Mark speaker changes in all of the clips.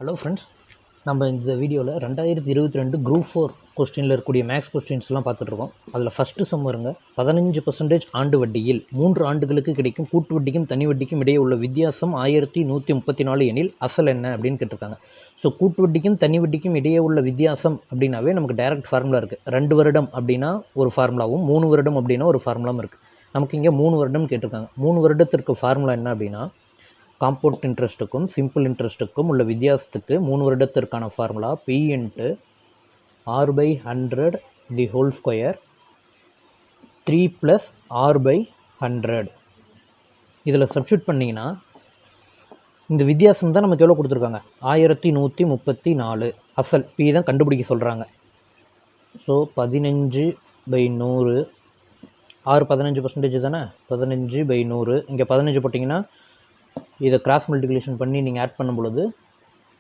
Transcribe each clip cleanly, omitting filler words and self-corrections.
Speaker 1: Hello friends, நம்ம இந்த வீடியோவில் 2022 குரூப் 4 கொஸ்டினில் இருக்கக்கூடிய மேக்ஸ் கொஸ்டின்ஸ்லாம் பார்த்துட்ருக்கோம். அதில் ஃபஸ்ட்டு சம் வருங்க. 15% ஆண்டு வட்டியில் 3 ஆண்டுகளுக்கு கிடைக்கும் கூட்டு வட்டிக்கும் தனி வட்டிக்கும் இடையே உள்ள வித்தியாசம் 1134 எனில் அசல் என்ன அப்படின்னு கேட்டிருக்காங்க. ஸோ கூட்டு வட்டிக்கும் தனி வட்டிக்கும் இடையே உள்ள வித்தியாசம் அப்படின்னாவே நமக்கு டைரக்ட் ஃபார்முலா இருக்குது. 2 வருடம் அப்படின்னா ஒரு ஃபார்முலாவும் 3 வருடம் அப்படின்னா ஒரு ஃபார்முலாவும் இருக்குது. நமக்கு இங்கே 3 வருடம் கேட்டிருக்காங்க. 3 வருடத்திற்கு ஃபார்முலா என்ன அப்படின்னா, காம்பவுண்ட் இன்ட்ரெஸ்ட்டுக்கும் சிம்பிள் இன்ட்ரெஸ்ட்டுக்கும் உள்ள வித்தியாசத்துக்கு 3 வருடத்திற்கான formula P into R/100 the whole square 3 + R/100. இதில் சப்ஸ்டியூட் பண்ணிங்கன்னா இந்த வித்தியாசம் தான் நமக்கு எவ்வளோ கொடுத்துருக்காங்க, 1134. அசல் P தான் கண்டுபிடிக்க சொல்கிறாங்க. ஸோ 15/100, R 15% தானே, 15/100. இங்கே 15 போட்டிங்கன்னா இதை கிராஸ் மல்டிப்ளிகேஷன் பண்ணி நீங்கள் ஆட் பண்ணும் பொழுது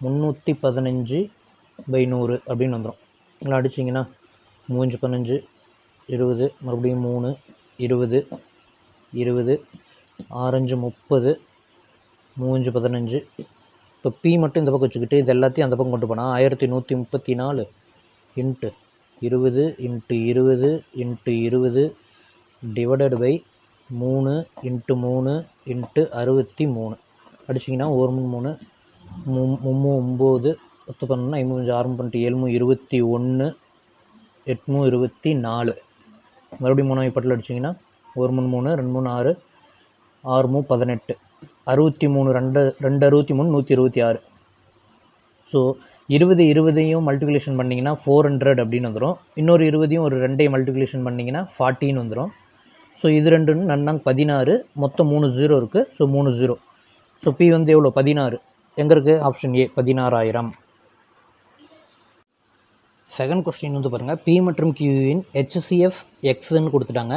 Speaker 1: 315/100 அப்படின்னு வந்துடும். இல்லை அடிச்சிங்கன்னா 3 15 20, மறுபடியும் 3 20 20, 6 30, 3 15. இப்போ P மட்டும் இந்த பக்கம் வச்சுக்கிட்டு இது எல்லாத்தையும் அந்த பக்கம் கொண்டு போனால் 1134 into 20 into 20 into 20 divided by 3 into 3 into 63. அடிச்சிங்கன்னா 1 3 9 10 11 5 6 12 7 21 8 24. மறுபடியும் 3 பட்டில் அடிச்சிங்கன்னா 1 3 2 3 6 6 18 63 2 63 126. ஸோ 20 20ஐயும் மல்டிப்ளிகேஷன் பண்ணிங்கன்னா 400 அப்படின்னு வந்துடும். இன்னொரு 20ஐயும் ஒரு 2ஐயும் மல்டிப்ளிகேஷன் பண்ணிங்கன்னா 40 வந்துடும். ஸோ இது ரெண்டுன்னு நன்னாங்க 16, மொத்தம் 3 0 இருக்குது. ஸோ 3 0. ஸோ P வந்து எவ்வளோ, 16. எங்கே இருக்குது, ஆப்ஷன் ஏ 16,000. செகண்ட் கொஸ்டின் வந்து பாருங்கள், P மற்றும் Qவின் HCF எக்ஸ்ன்னு கொடுத்துட்டாங்க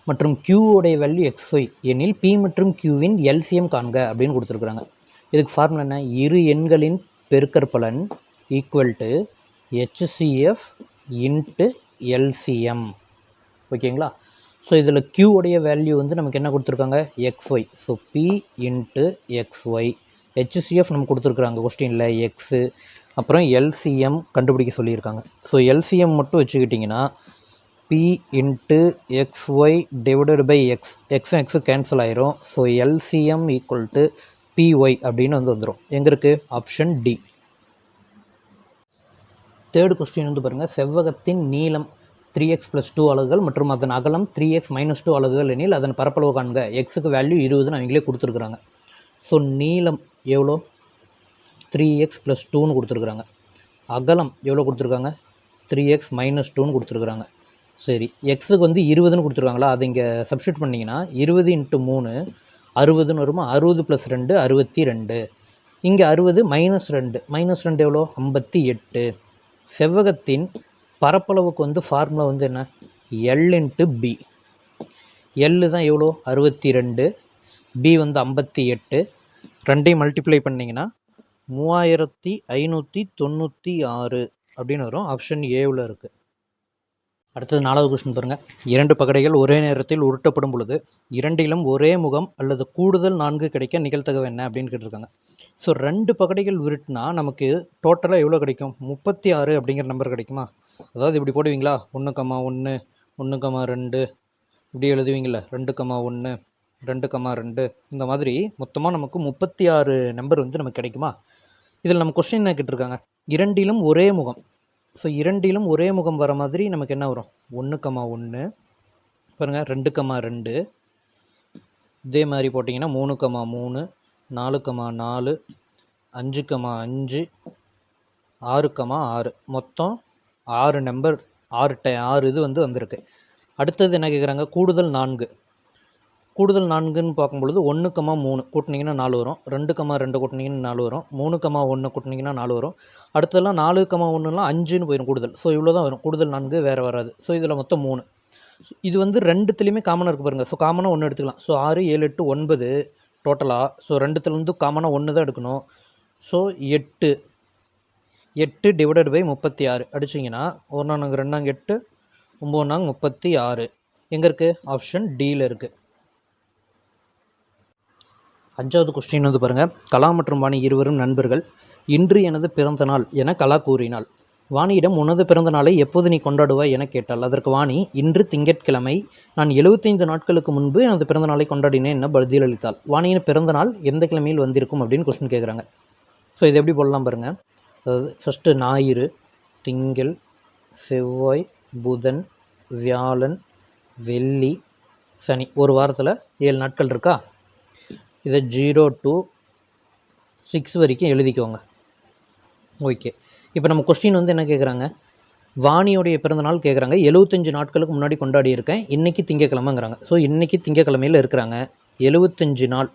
Speaker 1: மற்றும் Qவுடைய வேல்யூ XY எனில் P மற்றும் Qவின் LCM காண்க அப்படின்னு கொடுத்துருக்குறாங்க. இதுக்கு ஃபார்முலா என்ன, இரு எண்களின் பெருக்கற்பலன் equal to HCF into LCM. ஓகேங்களா. ஸோ இதில் Qவுடைய வேல்யூ வந்து நமக்கு என்ன கொடுத்துருக்காங்க, XY. So P into XY. HCF நமக்கு கொடுத்துருக்குறாங்க கொஸ்டினில் எக்ஸு, அப்புறம் LCM கண்டுபிடிக்க சொல்லியிருக்காங்க. ஸோ LCM மட்டும் வச்சுக்கிட்டிங்கன்னா P into XY divided by x, எக்ஸும் எக்ஸு கேன்சல் ஆயிரும். So LCM equal to PY அப்படின்னு வந்துடும். எங்கே இருக்குது, ஆப்ஷன் டி. தேர்டு கொஸ்டின் வந்து பாருங்கள், செவ்வகத்தின் நீளம் 3x + 2 அலகுகள் மற்றும் அதன் அகலம் 3x - 2 அலகுகள் எனில் அதன் பரப்பளவு காண்க. எக்ஸுக்கு வேல்யூ 20 அவங்களே கொடுத்துருக்குறாங்க. ஸோ நீளம் எவ்வளோ, 3x + 2ன்னு கொடுத்துருக்குறாங்க. அகலம் எவ்வளோ கொடுத்துருக்காங்க, 3x - 2ன்னு கொடுத்துருக்குறாங்க. சரி, எக்ஸுக்கு வந்து 20ன்னு கொடுத்துருக்காங்களா, அதை இங்கே சப்ஸ்டியூட் பண்ணிங்கன்னா 20 × 3 60ன்னு வருமா, 60 + 2 62. இங்கே 60 -2 -2 எவ்வளோ, 58. செவ்வகத்தின் பரப்பளவுக்கு வந்து ஃபார்முலா வந்து என்ன, L × B. L தான் எவ்வளோ, 62, B வந்து 58. ரெண்டையும் மல்டிப்ளை பண்ணிங்கன்னா 3596 அப்படின்னு வரும். ஆப்ஷன் ஏவில் இருக்குது. அடுத்தது 4வது கொஸ்டின் பாருங்கள், 2 பகடைகள் ஒரே நேரத்தில் உருட்டப்படும் பொழுது இரண்டிலும் ஒரே முகம் அல்லது கூடுதல் 4 கிடைக்க நிகழ்தகவு என்ன அப்படின்னு கேட்டிருக்காங்க. ஸோ 2 பகடைகள் உருட்டினா நமக்கு டோட்டலாக எவ்வளோ கிடைக்கும், 36 அப்படிங்கிற நம்பர் கிடைக்குமா. அதாவது இப்படி போடுவீங்களா, 1,1 1,2 இப்படி எழுதுவீங்களா, 2,1 2,2 இந்த மாதிரி மொத்தமாக நமக்கு 36 நம்பர் வந்து நமக்கு கிடைக்குமா. இதில் நம்ம கொஸ்டின் என்ன கேட்டிருக்காங்க, இரண்டிலும் ஒரே முகம். ஸோ இரண்டிலும் ஒரே முகம் வர மாதிரி நமக்கு என்ன வரும், 1,1 பாருங்கள், 2,2 இதே மாதிரி போட்டிங்கன்னா 3,3 4,4 5,5 6,6 மொத்தம் 6 நம்பர், 6 இது வந்து வந்திருக்கு. அடுத்தது என்ன கேட்குறாங்க, கூடுதல் 4. கூடுதல் 4ன்னு பார்க்கும்பொழுது 1,3 கூட்டினீங்கன்னா 4 வரும், 2,2 கூட்டினீங்கன்னா 4 வரும், 3,1 கூட்டினீங்கன்னா 4 வரும். அடுத்ததெல்லாம் 4,1லாம் 5ன்னு போயிடும் கூடுதல். ஸோ இவ்வளோ தான் வரும், கூடுதல் 4 வேறு வராது. ஸோ இதில் மொத்தம் 3. இது வந்து ரெண்டுத்துலேயுமே காமனாக இருக்குது பாருங்கள். ஸோ காமனாக 1 எடுத்துக்கலாம். ஸோ 6 7 8 9 டோட்டலாக. ஸோ ரெண்டுத்துலேருந்து காமனாக 1 தான் எடுக்கணும். ஸோ 8 டிவைடட் பை 36 அடிச்சிங்கன்னா 1 4 2 8 9 4 36. எங்கே இருக்குது, ஆப்ஷன் டியில் இருக்குது. 5வது கொஸ்டின் வந்து பாருங்கள், கலா மற்றும் வாணி இருவரும் நண்பர்கள். இன்று எனது பிறந்த நாள் என கலா கூறினாள். வாணியிடம் உனது பிறந்த நாளை எப்போது நீ கொண்டாடுவாய் என கேட்டாள். அதற்கு வாணி, இன்று திங்கட்கிழமை, நான் 75 நாட்களுக்கு முன்பு எனது பிறந்த நாளை கொண்டாடினேன் என பதிலளித்தாள். வாணியின் பிறந்த நாள் எந்த கிழமையில் வந்திருக்கும் அப்படின்னு கொஸ்டின் கேட்குறாங்க. ஸோ இது எப்படி போடலாம் பாருங்கள். அதாவது ஃபஸ்ட்டு ஞாயிறு, திங்கள், செவ்வாய், புதன், வியாழன், வெள்ளி, சனி. ஒரு வாரத்தில் 7 நாட்கள் இருக்கா? இதை 0 to 6 வரைக்கும் எழுதிக்கோங்க. ஓகே. இப்போ நம்ம கொஸ்டின் வந்து என்ன கேட்குறாங்க, வாணியோடைய பிறந்தநாள் கேட்குறாங்க. 75 நாட்களுக்கு முன்னாடி கொண்டாடி இருக்கேன், இன்றைக்கி திங்கக்கிழமைங்கிறாங்க. ஸோ இன்றைக்கி திங்கக்கிழமையில் இருக்கிறாங்க. 75 நாள்,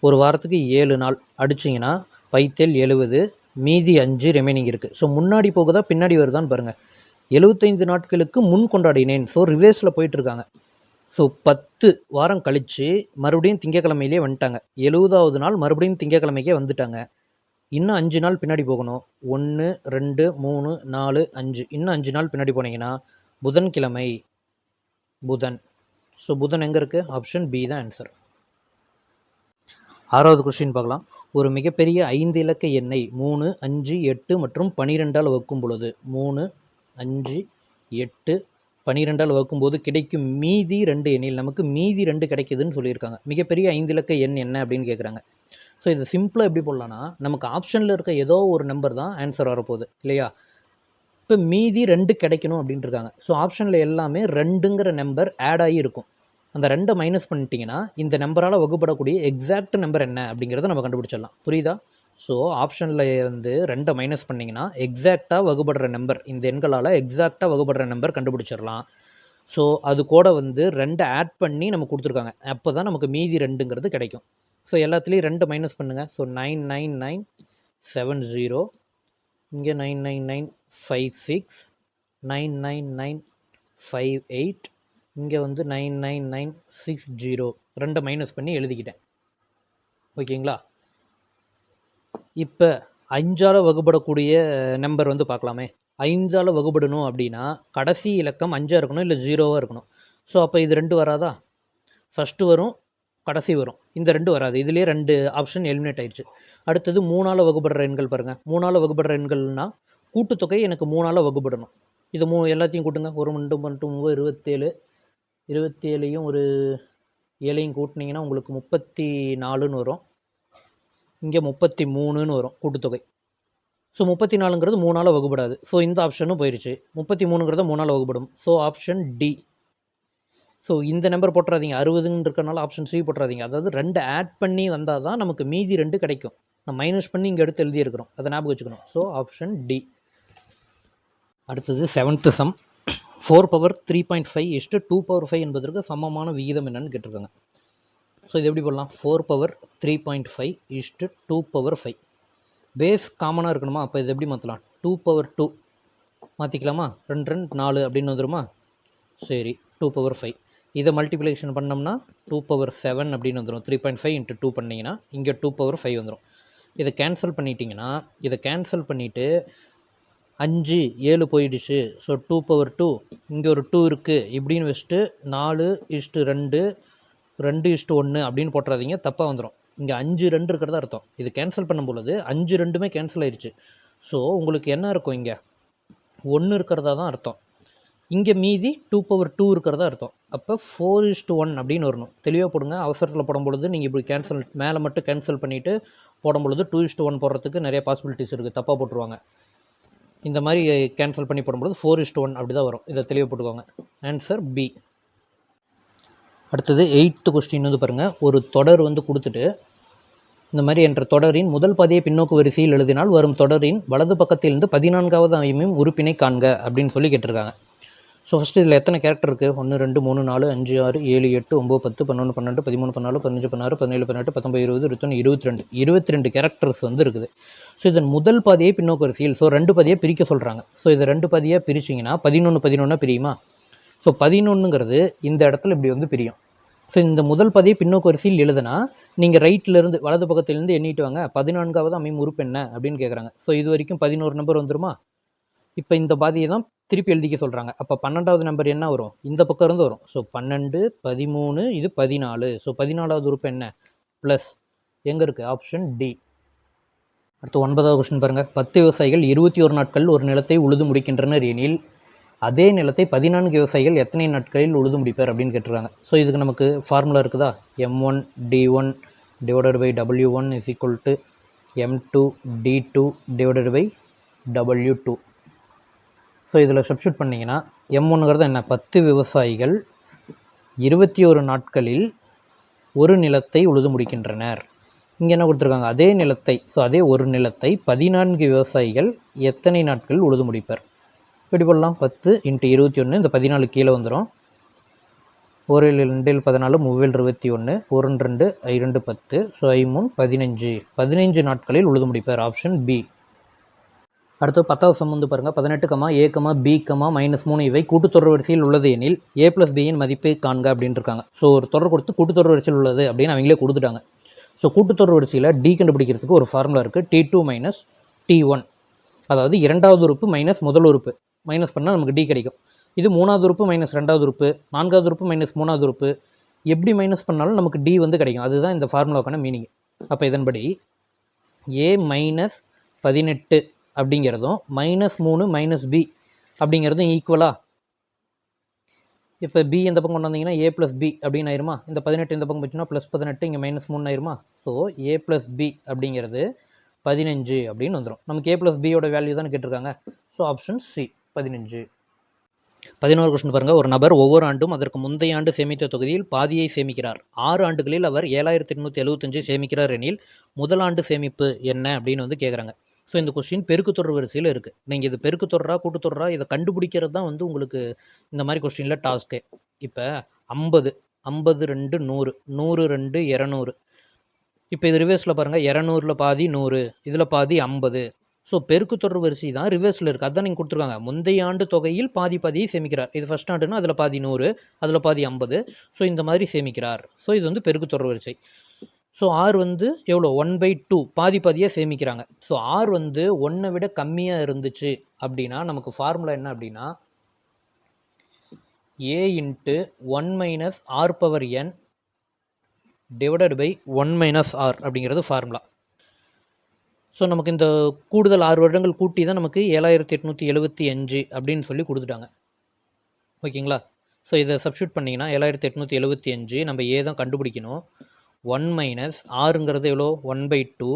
Speaker 1: ஒரு வாரத்துக்கு 7 நாள் அடிச்சிங்கன்னா பைத்தேல் 70, மீதி 5 ரிமைனிங் இருக்குது. ஸோ முன்னாடி போகுதா பின்னாடி வருதான்னு பாருங்கள். 75 நாட்களுக்கு முன் கொண்டாடினேன். ஸோ ரிவேர்ஸில் போயிட்டுருக்காங்க. ஸோ 10 வாரம் கழித்து மறுபடியும் திங்கக்கிழமையிலே வந்துட்டாங்க. 70வது நாள் மறுபடியும் திங்கக்கிழமைக்கே வந்துட்டாங்க. இன்னும் 5 நாள் பின்னாடி போகணும். 1, 2, 3, 4, 5. இன்னும் 5 நாள் பின்னாடி போனீங்கன்னா புதன்கிழமை, புதன். ஸோ புதன் எங்கே இருக்குது? ஆப்ஷன் பி தான் ஆன்சர். 6வது கொஸ்டின் பார்க்கலாம். ஒரு மிகப்பெரிய 5 இலக்க எண்ணை 3, 5, 8 மற்றும் 12ஆல் வகுக்கும் பொழுது 3, 5, 8, 12ஆல் வகுக்கும்போது கிடைக்கும் மீதி 2 எண்ணில் நமக்கு மீதி 2 கிடைக்குதுன்னு சொல்லியிருக்காங்க. மிகப்பெரிய 5 இலக்க எண் என்ன அப்படின்னு கேட்குறாங்க. ஸோ இது சிம்பிளாக எப்படி போடலான்னா, நமக்கு ஆப்ஷனில் இருக்க ஏதோ ஒரு நம்பர் தான் ஆன்சர் வரப்போகுது இல்லையா? இப்போ மீதி 2 கிடைக்கணும் அப்படின்ட்டு இருக்காங்க. ஸோ ஆப்ஷனில் எல்லாமே 2ங்கிற நம்பர் ஆட் ஆகி இருக்கும். அந்த 2 மைனஸ் பண்ணிட்டீங்கன்னா இந்த நம்பரால் வகுப்படக்கூடிய எக்ஸாக்ட் நம்பர் என்ன அப்படிங்கிறத நம்ம கண்டுபிடிச்சிடலாம். புரியுதா? ஸோ ஆப்ஷனில் வந்து 2 மைனஸ் பண்ணிங்கன்னா எக்ஸாக்டாக வகுப்படுற நம்பர், இந்த எண்களால் எக்ஸாக்டாக வகுப்படுற நம்பர் கண்டுபிடிச்சிடலாம். ஸோ அது கூட வந்து 2 ஆட் பண்ணி நம்ம கொடுத்துருக்காங்க. அப்போ தான் நமக்கு மீதி 2ங்கிறது கிடைக்கும். ஸோ எல்லாத்துலேயும் 2 மைனஸ் பண்ணுங்கள். ஸோ 99970, இங்கே 99956, 99958, இங்கே வந்து 99960. 2 மைனஸ் பண்ணி எழுதிக்கிட்டேன். ஓகேங்களா? இப்போ 5ஆல் வகுப்படக்கூடிய நம்பர் வந்து பார்க்கலாமே. 5ஆல் வகுப்படணும் அப்படின்னா கடைசி இலக்கம் 5ஆக இருக்கணும், இல்லை 0வாக இருக்கணும். ஸோ அப்போ இது 2 வராதா? ஃபஸ்ட்டு வரும், கடைசி வரும். இந்த 2 வராது. இதுலேயே 2 ஆப்ஷன் எலிமினேட் ஆயிடுச்சு. அடுத்தது 3ஆல் வகுப்படுற எண்கள் பாருங்கள். 3ஆல் வகுப்படுற எண்கள்னால் கூட்டுத்தொகை எனக்கு 3ஆல் வகுப்படணும். இது எல்லாத்தையும் கூட்டுங்க. 1, 2, 3, 27. 27ஐயும் ஒரு 7ஐயும் கூட்டினீங்கன்னா உங்களுக்கு 34ன்னு வரும். இங்கே 33ன்னு வரும் கூட்டுத்தொகை. ஸோ 34ங்கிறது 3ஆல் வகுப்படாது. ஸோ இந்த ஆப்ஷனும் போயிடுச்சு. 33ங்கிறத 3ஆல் வகுப்படும். So option D. ஸோ இந்த நம்பர் போட்டுறாதீங்க. 60ன்னு இருக்கனால ஆப்ஷன் சி போட்டுறாதீங்க. அதாவது 2 ஆட் பண்ணி வந்தால் தான் நமக்கு மீதி 2 கிடைக்கும். நான் மைனஸ் பண்ணி இங்கே எடுத்து எழுதியிருக்கிறோம். அதை ஞாபகம் வச்சுக்கணும். So option D. அடுத்தது 7th சம். 4/3.5:2/5 என்பதற்கு சமமான விகிதம் என்னன்னு கேட்டிருக்காங்க. ஸோ இது எப்படி போடலாம்? 4/3.5:2/5. பேஸ் காமனாக இருக்கணுமா? அப்போ இது எப்படி மாற்றலாம்? 2/2 மாற்றிக்கலாமா? 2 2 4 அப்படின்னு வந்துடுமா? சரி, 2/5. இதை மல்டிப்ளிகேஷன் பண்ணோம்னா 2/7 அப்படின்னு வந்துடும். 3.5 × 2 பண்ணிங்கன்னா இங்கே 2/5 வந்துடும். இதை கேன்சல் பண்ணிட்டீங்கன்னா, இதை கேன்சல் பண்ணிவிட்டு 5 7 போயிடுச்சு. ஸோ 2/2, இங்கே ஒரு 2 இருக்குது இப்படின்னு வச்சுட்டு 4:2 2:1 அப்படின்னு போட்டுறாதீங்க, தப்பாக வந்துடும். இங்கே 5 2 இருக்கிறதா அர்த்தம். இது கேன்சல் பண்ணும் பொழுது 5 2மே கேன்சல் ஆயிடுச்சு. ஸோ உங்களுக்கு என்ன இருக்கும்? இங்கே 1 இருக்கிறதா தான் அர்த்தம். இங்கே மீதி 2/2 இருக்கிறதா அர்த்தம். அப்போ 4:1 அப்படின்னு வரணும். தெளிவாக போடுங்க. அவசரத்தில் போடும் பொழுது நீங்கள் இப்படி கேன்சல் மேலே மட்டும் கேன்சல் பண்ணிவிட்டு போடும் பொழுது 2:1 போடுறதுக்கு நிறைய பாசிபிலிட்டிஸ் இருக்குது. தப்பாக போட்டுருவாங்க. இந்த மாதிரி கேன்சல் பண்ணி போடும்பொழுது 4:1 அப்படி தான் வரும். இதை தெளிவாக போட்டுக்கோங்க. Answer B. அடுத்தது 8th கொஸ்டின் வந்து பாருங்கள். ஒரு தொடர் வந்து கொடுத்துட்டு இந்த மாதிரி என்ற தொடரின் முதல் பாதியை பின்னோக்கு வரிசையில் எழுதினால் வரும் தொடரின் வலது பக்கத்திலிருந்து 14வது அமையும் உறுப்பினை காண்க அப்படின்னு சொல்லி கேட்டிருக்காங்க. ஸோ ஃபஸ்ட்டு இதில் எத்தனை கேரக்டர் இருக்குது? 1 2 3 4 5 6 7 8 9 10 11 12 13 14 15 16 17 18 19 20 21 22 கேரக்டர்ஸ் வந்து இருக்குது. ஸோ இதன் முதல் பாதியை பின்னோக்கு வரிசையில், ஸோ 2 பாதியை பிரிக்க சொல்கிறாங்க. ஸோ இதை 2 பாதியாக பிரிச்சிங்கன்னா 11 பிரியுமா? ஸோ 11ங்கிறது இந்த இடத்துல இப்படி வந்து பிரியும். ஸோ இந்த முதல் பாதியை பின்னோக்கு வரிசையில் எழுதுனா நீங்கள் ரைட்லேருந்து வலது பக்கத்துலேருந்து எண்ணிட்டு வாங்க. 14வது அமையும் உறுப்பு என்ன அப்படின்னு கேட்குறாங்க. ஸோ இது வரைக்கும் 11 நம்பர் வந்துருமா? இப்போ இந்த பாதியை தான் திருப்பி எழுதிக்க சொல்கிறாங்க. அப்போ 12வது நம்பர் என்ன வரும்? இந்த பக்கம் இருந்து வரும். ஸோ 12 13 இது 14. ஸோ 14வது உறுப்பு என்ன? ப்ளஸ் எங்கே இருக்குது? Option D. அடுத்து 9வது கொஸ்டின் பாருங்கள். 10 விவசாயிகள் 21 நாட்கள் ஒரு நிலத்தை உழுது முடிக்கின்றனர் எனில் அதே நிலத்தை 14 விவசாயிகள் எத்தனை நாட்களில் உழுது முடிப்பார் அப்படின்னு கேட்டிருக்காங்க. ஸோ இதுக்கு நமக்கு ஃபார்முலா இருக்குதா? M1 D1 divided by W1 is equal to M2 D2 divided by W2. So இதில் சப்ஸ்டியூட் பண்ணிங்கன்னா M1ங்கிறது என்ன? 10 விவசாயிகள் 21 நாட்களில் ஒரு நிலத்தை உழுது முடிக்கின்றனர். இங்கே என்ன கொடுத்துருக்காங்க? அதே நிலத்தை, ஸோ அதே ஒரு நிலத்தை 14 விவசாயிகள் எத்தனை நாட்கள் உழுது முடிப்பர்? எப்படி போடலாம்? 10 × 21, இந்த 14 கீழே வந்துடும். 1 2 14, 3 21, 1 2 2 10, ஸோ 5 3 15 நாட்களில் உழுது முடிப்பர். Option B. அடுத்து 10வது சம் வந்து பாருங்கள். 18, A, B, -3 இவை கூட்டுத்தொடர் வரிசையில் உள்ளது எனில் A + B யின் மதிப்பை காண்க அப்படின்னு இருக்காங்க. ஸோ ஒரு தொடர் கொடுத்து கூட்டுத்தொடர் வரிசையில் உள்ளது அப்படின்னு அவங்களே கொடுத்துட்டாங்க. ஸோ கூட்டுத்தொடர் வரிசையில் D கண்டுபிடிக்கிறதுக்கு ஒரு ஃபார்முலா இருக்குது. T2 - T1, அதாவது இரண்டாவது உறுப்பு மைனஸ் முதல் உறுப்பு மைனஸ் பண்ணால் நமக்கு D கிடைக்கும். இது மூணாவது உறுப்பு மைனஸ் ரெண்டாவது உறுப்பு, நான்காவது உறுப்பு மைனஸ் மூணாவது உறுப்பு, எப்படி மைனஸ் பண்ணாலும் நமக்கு D வந்து கிடைக்கும். அதுதான் இந்த ஃபார்முலாவுக்கான மீனிங். அப்போ இதன்படி A - 18 அப்படிங்கிறதும் -3 - B அப்படிங்கிறதும் ஈக்குவலாக, இப்போ B இந்த பக்கம் கொண்டு வந்தீங்கன்னா A + B அப்படின்னு ஆயிருமா? இந்த 18 இந்த பக்கம் போச்சுன்னா +18, இங்கே -3 ஆயிருமா? ஸோ A + B அப்படிங்கிறது 15 அப்படின்னு வந்துடும். நமக்கு A + B யோட வேல்யூ தான் கேட்டிருக்காங்க. So option C 15. 11 கொஸ்டின் பாருங்கள். ஒரு நபர் ஒவ்வொரு ஆண்டும் அதற்கு முந்தைய ஆண்டு சேமித்த தொகுதியில் பாதியை சேமிக்கிறார். 6 ஆண்டுகளில் அவர் 7875 சேமிக்கிறார் எனில் முதல் ஆண்டு சேமிப்பு என்ன அப்படின்னு வந்து கேட்குறாங்க. ஸோ இந்த கொஸ்டின் பெருக்குத்தொடர் வரிசையில் இருக்குது. நீங்கள் இது பெருக்குத்தொடரா கூட்டுத்தொடரா இதை கண்டுபிடிக்கிறது தான் வந்து உங்களுக்கு இந்த மாதிரி கொஸ்டினில் டாஸ்க்கு. இப்போ 50 50 2 100 100 2 200. இப்போ இது ரிவர்ஸில் பாருங்கள். 200ல் பாதி 100, இதில் பாதி 50. ஸோ பெருக்குத்தொடர் வரிசை தான் ரிவர்ஸில் இருக்குது. அதுதான் நீங்கள் கொடுத்துருக்காங்க. முந்தைய ஆண்டு தொகையில் பாதியை சேமிக்கிறார். இது ஃபஸ்ட் ஆண்டுன்னா அதில் பாதி 100, அதில் பாதி 50. ஸோ இந்த மாதிரி சேமிக்கிறார். ஸோ இது வந்து பெருக்குத்தொடர் வரிசை. ஸோ R வந்து எவ்வளோ? 1/2 பாதியாக சேமிக்கிறாங்க. ஸோ R வந்து 1 விட கம்மியாக இருந்துச்சு அப்படின்னா நமக்கு ஃபார்முலா என்ன அப்படின்னா A × 1 - R⁻n divided by 1 - R அப்படிங்கிறது ஃபார்முலா. ஸோ நமக்கு இந்த கூடுதல் 6 வருடங்கள் கூட்டி தான் நமக்கு 7875 அப்படின்னு சொல்லி கொடுத்துட்டாங்க. ஓகேங்களா? ஸோ இதை சப்ஸ்டியூட் பண்ணிங்கன்னா 7875 நம்ம A தான் கண்டுபிடிக்கணும். 1 - Rங்கிறது எவ்வளோ? 1/2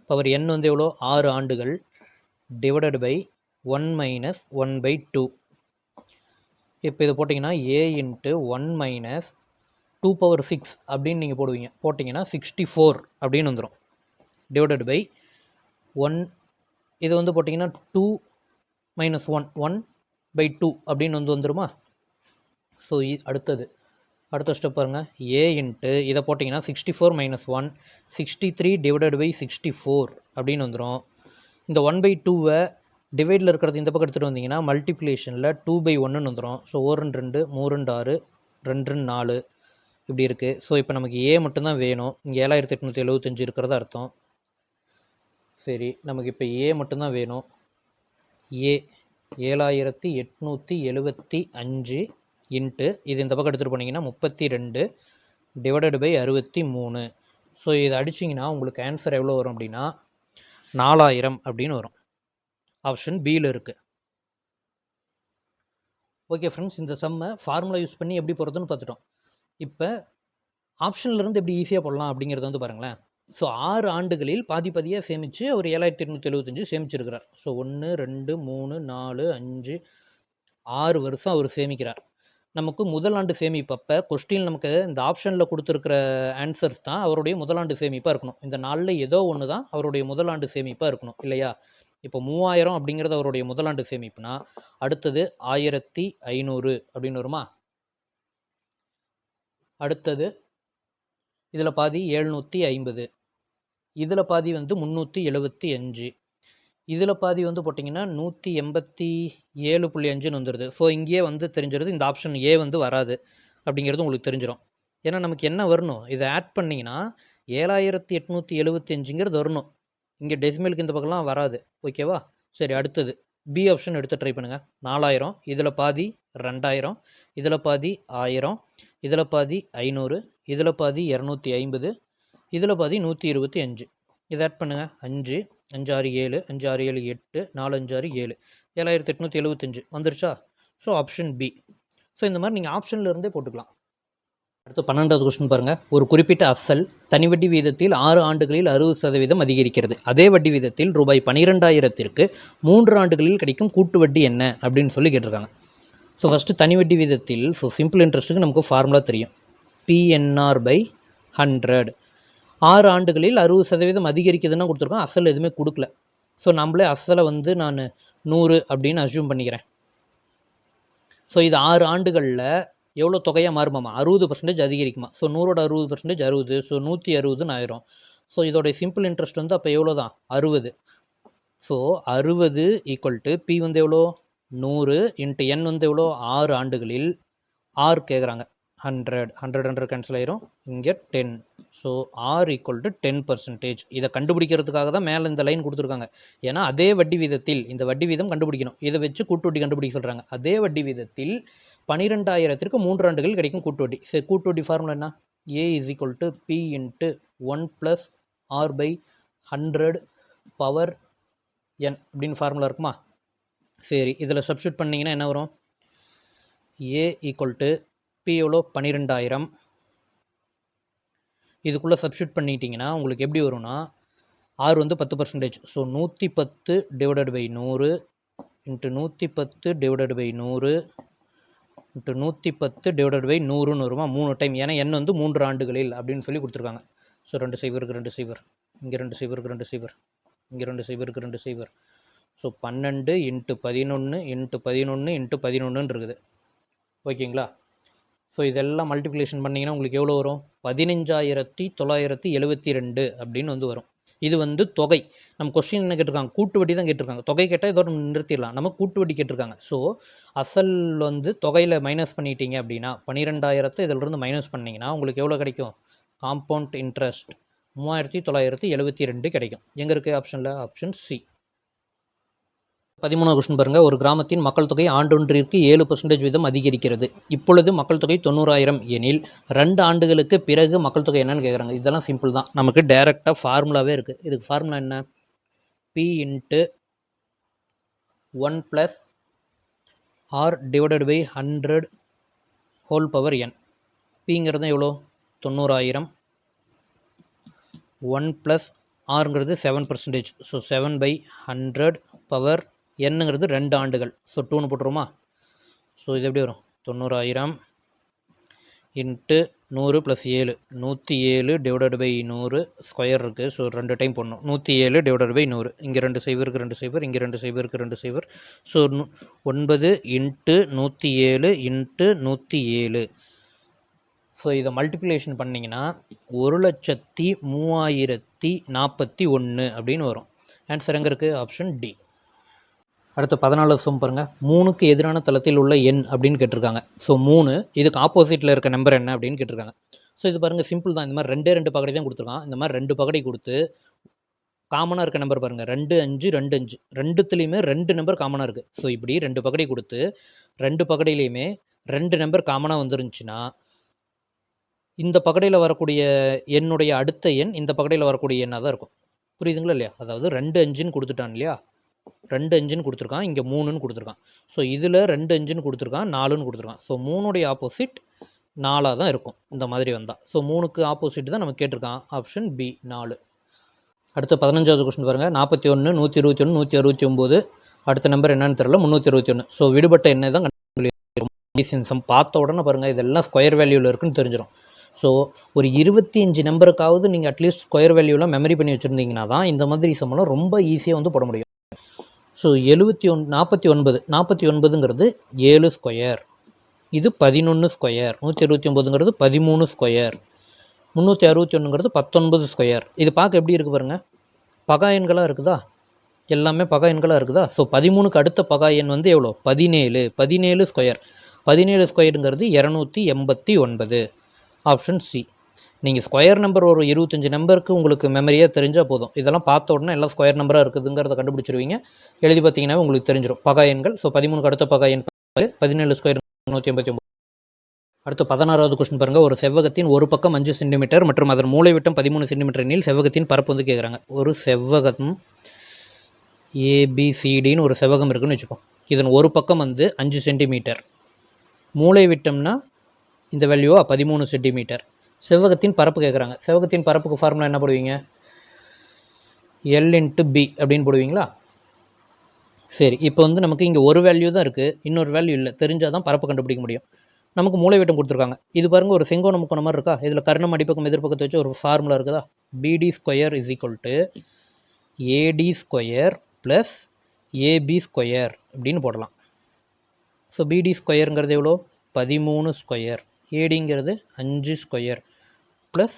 Speaker 1: பவர் n வந்து எவ்வளோ? 6 ஆண்டுகள் டிவைடட் பை 1 - 1/2. இப்போ இதை போட்டிங்கன்னா A × 1 - 2⁶ அப்படின்னு நீங்கள் போடுவீங்க. போட்டிங்கன்னா 64 அப்படின்னு வந்துடும். டிவைடட் பை 1, இது வந்து போட்டிங்கன்னா 2 - 1 1/2 அப்படின்னு வந்து வந்துருமா? ஸோ அடுத்த ஸ்டெப் பாருங்கள். A × இதை போட்டிங்கன்னா 64 - 1 63 டிவைடட் பை 64 அப்படின்னு வந்துடும். இந்த 1/2வை டிவைடில் இருக்கிறது இந்த பக்கம் எடுத்துகிட்டு வந்தீங்கன்னா மல்டிப்ளிகேஷனில் 2/1ன்னு வந்துடும். ஸோ 1 2 3 6 2 4 இப்படி இருக்குது. ஸோ இப்போ நமக்கு A மட்டும்தான் வேணும். இங்கே 7875 இருக்கிறதா அர்த்தம். சரி, நமக்கு இப்போ A மட்டும்தான் வேணும். A 7875 இன்ட்டு இது இந்த பக்கம் எடுத்துகிட்டு போனீங்கன்னா 32 டிவைடட் பை 63. ஸோ இதை அடிச்சிங்கன்னா உங்களுக்கு ஆன்சர் எவ்வளோ வரும் அப்படின்னா 4000 அப்படின்னு வரும். ஆப்ஷன் பியில் இருக்குது. ஓகே ஃப்ரெண்ட்ஸ், இந்த சம்மை ஃபார்முலா யூஸ் பண்ணி எப்படி போகிறதுன்னு பார்த்துட்டோம். இப்போ ஆப்ஷன்லேருந்து எப்படி ஈஸியாக போடலாம் அப்படிங்கிறது வந்து பாருங்களேன். ஸோ 6 ஆண்டுகளில் பாதியாக சேமித்து அவர் 7875 சேமிச்சிருக்கிறார். ஸோ 1 2 3 4 5 6 வருஷம் அவர் சேமிக்கிறார். நமக்கு முதல் ஆண்டு சேமிப்பப்போ கொஸ்டின் நமக்கு இந்த ஆப்ஷனில் கொடுத்துருக்கிற ஆன்சர்ஸ் தான் அவருடைய முதலாண்டு சேமிப்பாக இருக்கணும். இந்த நாளில் ஏதோ ஒன்று தான் அவருடைய முதலாண்டு சேமிப்பாக இருக்கணும் இல்லையா? இப்போ 3000 அப்படிங்கிறது அவருடைய முதலாண்டு சேமிப்புனா அடுத்தது 1500 அப்படின்னு வருமா? அடுத்தது இதில் பாதி 750, இதில் பாதி வந்து 375, இதில் பாதி வந்து போட்டிங்கன்னா 187.5ன்னு வந்துடுது. ஸோ இங்கேயே வந்து தெரிஞ்சிருது இந்த ஆப்ஷன் ஏ வந்து வராது அப்படிங்கிறது உங்களுக்கு தெரிஞ்சிடும். ஏன்னா நமக்கு என்ன வரணும்? இதை ஆட் பண்ணிங்கன்னா 7875ங்கிறது வரணும். இங்கே டெசிமலுக்கு இந்த பக்கம்லாம் வராது. ஓகேவா? சரி, அடுத்தது பி ஆப்ஷன் எடுத்து ட்ரை பண்ணுங்கள். 4000, இதில் பாதி 2000, இதில் பாதி 1000, இதில் பாதி 500, இதில் பாதி 250, இதில் பாதி 125. இதை ஆட் பண்ணுங்கள். 5 5 6 7 5 6 7 8 4 5 6 7 7875 வந்துருச்சா? So option B. ஸோ இந்த மாதிரி நீங்கள் ஆப்ஷனில் இருந்தே போட்டுக்கலாம். அடுத்து 12வது கொஸ்டின் பாருங்கள். ஒரு குறிப்பிட்ட அசல் தனி வட்டி வீதத்தில் 6 ஆண்டுகளில் 60% அதிகரிக்கிறது. அதே வட்டி வீதத்தில் ரூபாய் 12,000க்கு 3 ஆண்டுகளில் கிடைக்கும் கூட்டு வட்டி என்ன அப்படின்னு சொல்லி கேட்டிருக்காங்க. ஸோ ஃபஸ்ட்டு தனி வட்டி வீதத்தில் சிம்பிள் இன்ட்ரெஸ்ட்டுக்கு நமக்கு ஃபார்முலா தெரியும். PNR/100. 6 ஆண்டுகளில் 60% அதிகரிக்குதுன்னு கொடுத்துருக்கோம். அசல் எதுவுமே கொடுக்கல. ஸோ நம்மளே அசலை நான் 100 அப்படின்னு அஸ்யூம் பண்ணிக்கிறேன். ஸோ இது 6 ஆண்டுகளில் எவ்வளோ தொகையாக மாறுமாமா? 60% அதிகரிக்குமா? ஸோ 100ஓட 60% 60. ஸோ 160 ஆயிரும். ஸோ இதோடைய சிம்பிள் இன்ட்ரெஸ்ட் அப்போ எவ்வளோ தான்? 60. ஸோ 60 ஈக்குவல் டு P எவ்வளோ? 100 இன்ட்டு N எவ்வளோ? 6 ஆண்டுகளில் R கேட்குறாங்க. 100 கேன்சல் ஆயிரும். இங்கே 10. So R equal to 10%. இதை கண்டுபிடிக்கிறதுக்காக தான் மேலே இந்த லைன் கொடுத்துருக்காங்க. ஏன்னா அதே வட்டி வீதத்தில் இந்த வட்டி வீதம் கண்டுபிடிக்கணும். இதை வச்சு கூட்டு வட்டி கண்டுபிடிக்க சொல்கிறாங்க. அதே வட்டி வீதத்தில் 12,000க்கு 3 ஆண்டுகள் கிடைக்கும் கூட்டு வட்டி. சரி, கூட்டு வட்டி ஃபார்முலா என்ன? A is equal to P into 1 + R/100 power N அப்படின்னு ஃபார்முலா இருக்குமா? சரி, இதில் சப்ஸ்டியூட் பண்ணிங்கன்னா என்ன வரும்? A ஈக்குவல் டு P எவ்வளோ? 12,000. இதுக்குள்ளே சப்ஸ்டியூட் பண்ணிட்டீங்கன்னா உங்களுக்கு எப்படி வரும்னா, R 10%. So 110 divided by 100 into 110 divided by 100 into 110 divided by 100ன்னு வருமா? 3 டைம். ஏன்னா N 3 ஆண்டுகளில் அப்படின்னு சொல்லி கொடுத்துருக்காங்க. ஸோ 2 0க்கு 2 0, இங்கே 2 0க்கு 2 0, இங்கே 2 0க்கு 2 0. ஸோ 12 இன்ட்டு 11 இன்ட்டு 11 இன்ட்டு 11ன்னு இருக்குது. ஓகேங்களா? ஸோ இதெல்லாம் மல்டிப்ளிகேஷன் பண்ணிங்கன்னா உங்களுக்கு எவ்வளோ வரும்? 15,972 அப்படின்னு வரும். இது தொகை. நம்ம கொஸ்டின் என்ன கேட்டிருக்காங்க? கூட்டு வட்டி தான் கேட்டிருக்காங்க. தொகை கேட்டால் இதோட நிறுத்திடலாம். நம்ம கூட்டு வட்டி கேட்டிருக்காங்க. ஸோ அசல் தொகையில் மைனஸ் பண்ணிட்டீங்க அப்படின்னா 12,000 இதிலிருந்து மைனஸ் பண்ணிங்கன்னா உங்களுக்கு எவ்வளோ கிடைக்கும்? காம்பவுண்ட் இன்ட்ரெஸ்ட் 3,972 கிடைக்கும். எங்கே இருக்குது ஆப்ஷனில்? Option C. 13வது கொஸ்டின் பாருங்கள். ஒரு கிராமத்தின் மக்கள் தொகை ஆண்டொன்றிற்கு 7% வீதம் அதிகரிக்கிறது. இப்பொழுது மக்கள் தொகை 90,000 எனில் 2 ஆண்டுகளுக்கு பிறகு மக்கள் தொகை என்னன்னு கேட்குறாங்க. இதெல்லாம் சிம்பிள் தான். நமக்கு டைரெக்டாக ஃபார்முலாவே இருக்குது. இதுக்கு ஃபார்முலா என்ன? P into 1 + R divided by 100 whole power N. Pங்கிறது எவ்வளோ? 90,000. 1 + Rங்கிறது 7%. ஸோ 7/100 பவர் Nங்கிறது 2 ஆண்டுகள். ஸோ 2ன்னு போட்டுருமா? ஸோ இது எப்படி வரும்? 90,000 இன்ட்டு 100 + 7 107 டிவைடட் பை 100 ஸ்கொயர் இருக்குது. ஸோ 2 டைம் போடணும். 107 டிவைடட் பை 100. இங்கே 2 0க்கு 2 0, இங்கே 2 0க்கு 2 0. So 9 into 107 into 107. ஸோ இதை மல்டிப்ளிகேஷன் பண்ணிங்கன்னா 1,03,041 அப்படின்னு வரும். ஆன்சர் எங்கே இருக்குது? Option D. அடுத்து 14வது சம் பாருங்கள். 3க்கு எதிரான தளத்தில் உள்ள எண் அப்படின்னு கேட்டிருக்காங்க. ஸோ 3 இதுக்கு ஆப்போசிட்டில் இருக்க நம்பர் என்ன அப்படின்னு கேட்டிருக்காங்க. ஸோ இது பாருங்கள் சிம்பிள் தான். இந்த மாதிரி 2 பகடை தான் கொடுத்துருக்கான். இந்த மாதிரி 2 பகடை கொடுத்து காமனாக இருக்க நம்பர் பாருங்கள். 2 5 2 5 ரெண்டுத்துலேயுமே 2 நம்பர் காமனாக இருக்குது. ஸோ இப்படி 2 பகடை கொடுத்து 2 பகடையிலையுமே 2 நம்பர் காமனாக வந்துருந்துச்சுன்னா இந்த பகடையில் வரக்கூடிய எண்ணுடைய அடுத்த எண் இந்த பகடையில் வரக்கூடிய எண்ணாக தான் இருக்கும். புரியுதுங்களா இல்லையா? அதாவது 2 5ன்னு கொடுத்துட்டான் இல்லையா? 2 5ன்னு கொடுத்துருக்கான், இங்கே 3ன்னு கொடுத்துருக்கான். ஸோ இதில் 2 5ன்னு கொடுத்துருக்கான், 4ன்னு கொடுத்துருக்கான். ஸோ 3உடைய ஆப்போசிட் 4ஆக தான் இருக்கும் இந்த மாதிரி வந்தால். ஸோ 3க்கு ஆப்போசிட் தான் நம்ம கேட்டிருக்கான். Option B 4. அடுத்து 15வது கொஸ்டின் பாருங்கள். 41 121 169 அடுத்த நம்பர் என்னன்னு தெரியல. 321. ஸோ விடுபட்ட எண்ணை தான் சம் பார்த்த உடனே பாருங்கள் இதெல்லாம் ஸ்கொயர் வேல்யூவில் இருக்குன்னு தெரிஞ்சிடும். ஸோ ஒரு 25 நம்பருக்காவது நீங்கள் அட்லீஸ்ட் ஸ்கொயர் வேல்யூலாம் மெமரி பண்ணி வச்சுருந்தீங்கன்னா தான் இந்த மாதிரி சம்மெல்லாம் ரொம்ப ஈஸியாக போட முடியும். ஸோ 49ங்கிறது 7 ஸ்கொயர், இது 11 ஸ்கொயர், 129ங்கிறது 13 ஸ்கொயர், 361ங்கிறது 19 ஸ்கொயர். இது பார்க்க எப்படி இருக்குது பாருங்கள், பகா எண்களாக இருக்குதா? எல்லாமே பகா எண்களாக இருக்குதா? ஸோ 13க்கு அடுத்த பகா எண் எவ்வளோ? 17 ஸ்கொயர். 17 ஸ்கொயருங்கிறது 289. Option C. நீங்கள் ஸ்கொயர் நம்பர் ஒரு 25 நம்பருக்கு உங்களுக்கு மெமரியாக தெரிஞ்சால் போதும். இதெல்லாம் பார்த்த உடனே எல்லாம் ஸ்கொயர் நம்பராக இருக்குதுங்கிறத கண்டுபிடிச்சிருவீங்க. எழுதி பார்த்தீங்கன்னா உங்களுக்கு தெரிஞ்சிடும் பகா எண்கள். ஸோ 13க்கு அடுத்த பகா எண் 17 ஸ்கொயர் 189. அடுத்து 16வது கொஸ்டின் பாருங்கள். ஒரு செவ்வகத்தின் ஒரு பக்கம் 5 சென்டிமீட்டர் மற்றும் அதன் மூலை விட்டம் 13 சென்டிமீட்டர் எனில் செவ்வகத்தின் பரப்பு கேட்குறாங்க. ஒரு செவ்வகம் ஏபிசிடின்னு ஒரு செவ்வகம் இருக்குன்னு வச்சுப்போம். இதன் ஒரு பக்கம் வந்து 5 சென்டிமீட்டர், மூளை விட்டோம்னா இந்த வேல்யூவா 13 சென்டிமீட்டர். செவ்வகத்தின் பரப்பு கேட்குறாங்க. செவ்வகத்தின் பரப்புக்கு ஃபார்முலா என்ன போடுவீங்க? L/B அப்படின்னு போடுவீங்களா? சரி, இப்போ வந்து நமக்கு இங்கே ஒரு வேல்யூ தான் இருக்குது, இன்னொரு வேல்யூ இல்லை. தெரிஞ்சால் தான் பரப்பு கண்டுபிடிக்க முடியும். நமக்கு மூலைவிட்டம் கொடுத்துருக்காங்க. இது பாருங்கள், ஒரு செங்கோண முக்கோண மாதிரி இருக்கா? இதில் கர்ணம் அடிப்பக்கம் எதிர்பக்கத்தை வச்சு ஒரு ஃபார்முலா இருக்குதா? BD square is equal to AD square plus AB square அப்படின்னு போடலாம். ஸோ BD ஸ்கொயருங்கிறது எவ்வளோ? 13 ஸ்கொயர். ஏடிங்கிறது 5 square plus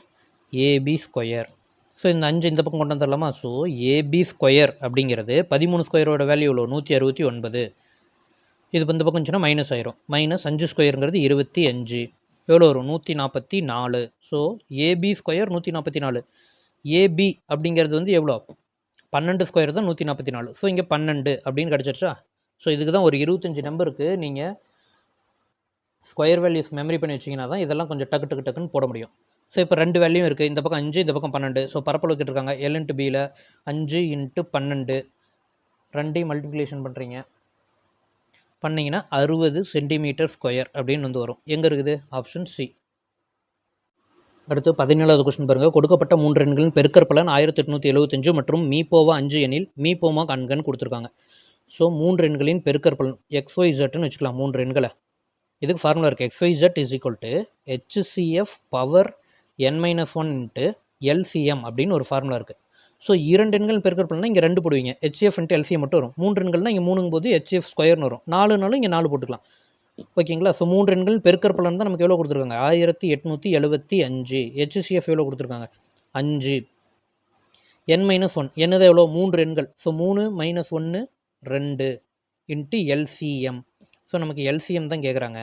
Speaker 1: AB square. So இந்த 5 இந்த பக்கம் கொண்டு வந்துடலாமா? ஸோ AB ஸ்கொயர் அப்படிங்கிறது 13 ஸ்கொயரோட வேல்யூ எவ்வளோ? 169. இது இந்த பக்கம் இருந்துச்சுன்னா மைனஸ் ஆயிரும். மைனஸ் 5 ஸ்கொயருங்கிறது 25. எவ்வளோ வரும்? 144. So AB square 144. ஏபி அப்படிங்கிறது வந்து எவ்வளோ? 12 ஸ்கொயர் தான் 144. ஸோ இங்கே 12 அப்படின்னு கிடச்சிருச்சா? ஸோ இதுக்கு தான் ஒரு 25 நம்பருக்கு நீங்கள் ஸ்கொயர் வேல்யூஸ் மெமரி பண்ணி வச்சிங்கன்னா தான் இதெல்லாம் கொஞ்சம் டக்குன்னு போட முடியும். ஸோ இப்போ 2 வேல்யூ இருக்குது. இந்த பக்கம் 5, இந்த பக்கம் 12. ஸோ பரப்பளவு கேட்டிருக்காங்க. L/Bயில் 5 × 12 2ஐயும் மல்டிப்ளிகேஷன் பண்ணுறீங்க. பண்ணிங்கன்னா 60 சென்டிமீட்டர் ஸ்கொயர் அப்படின்னு வந்து வரும். எங்கே இருக்குது? Option C. அடுத்து 17வது கொஸ்டின் பாருங்கள். கொடுக்கப்பட்ட 3 எண்களின் பெருக்கற்பலன் 1875 மற்றும் மீப்போவா 5 எண்ணில் மீப்போமா காண்கன்னு கொடுத்துருக்காங்க. ஸோ 3 எண்களின் பெருக்கற்பலன் XYZன்னு வச்சுக்கலாம். 3 எண்களை. இதுக்கு ஃபார்முலா இருக்குது. XYZ is equal to HCF power n-1 × LCM அப்படின்னு ஒரு ஃபார்முலா இருக்குது. ஸோ 2 எண்கள் பெருக்கற்பலன்னா இங்கே 2 போடுவீங்க. HCF × LCM மட்டும் வரும். 3 எண்கள்னால் இங்கே 3ங்கும் போது HCF ஸ்கொயர்னு வரும். 4னாலும் இங்கே 4 போட்டுக்கலாம். ஓகேங்களா? ஸோ 3 எண்கள் பெருக்கற்பலன் தான் நமக்கு எவ்வளோ கொடுத்துருக்காங்க? 1875. HCF எவ்வளோ கொடுத்துருக்காங்க? 5. n-1 என்னது எவ்வளோ? 3 எண்கள். So 3 - 1 2 × LCM. ஸோ நமக்கு LCM தான் கேட்குறாங்க.